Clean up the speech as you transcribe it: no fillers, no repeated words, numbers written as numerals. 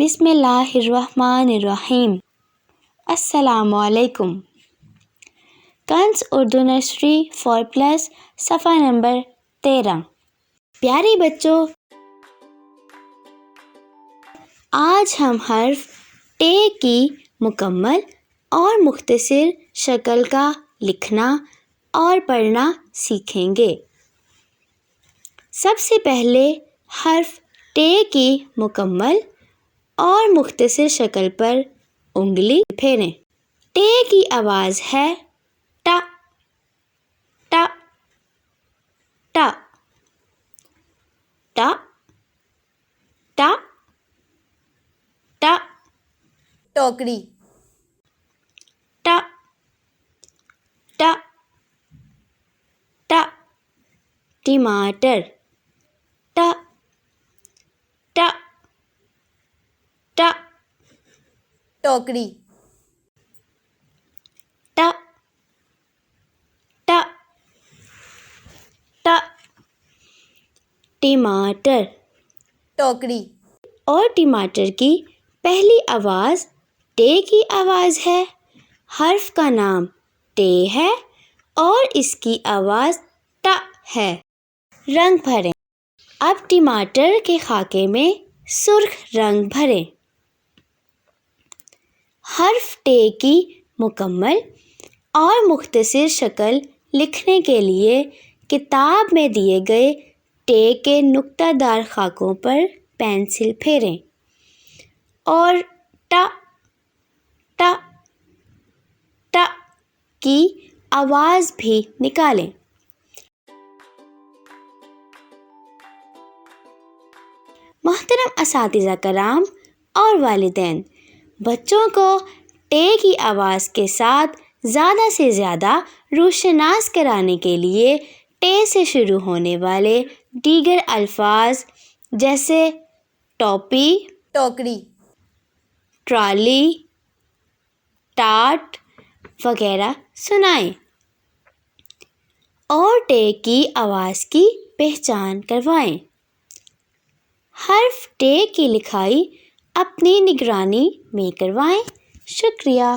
بسم اللہ الرحمن الرحیم۔ السلام علیکم۔ کنز اردو نرسری 4+ صفحہ نمبر 13۔ پیارے بچوں، آج ہم حرف ٹ کی مکمل اور مختصر شکل کا لکھنا اور پڑھنا سیکھیں گے۔ سب سے پہلے حرف ٹ کی مکمل اور مختصر شکل پر انگلی پھیریں۔ ٹ کی آواز ہے ٹ ٹ ٹ ٹ ٹ ٹ۔ ٹوکری، ٹ ٹ ٹ۔ ٹماٹر، ٹ ٹ ٹ۔ ٹوکری، ٹ ٹ ٹ۔ ٹماٹر ٹوکری، اور ٹماٹر کی پہلی آواز ٹ کی آواز ہے۔ حرف کا نام ٹ ہے اور اس کی آواز ٹ ہے۔ رنگ بھریں۔ اب ٹماٹر کے خاکے میں سرخ رنگ بھریں۔ حرف ٹ کی مکمل اور مختصر شکل لکھنے کے لیے کتاب میں دیے گئے ٹ کے نقطہ دار خاکوں پر پینسل پھیریں اور ٹ ٹ ٹ کی آواز بھی نکالیں۔ محترم اساتذہ کرام اور والدین، بچوں کو ٹ کی آواز کے ساتھ زیادہ سے زیادہ روشناس کرانے کے لیے ٹ سے شروع ہونے والے دیگر الفاظ جیسے ٹوپی، ٹوکری، ٹرالی، ٹاٹ وغیرہ سنائیں اور ٹ کی آواز کی پہچان کروائیں۔ حرف ٹ کی لکھائی اپنی نگرانی میں کروائیں۔ شکریہ۔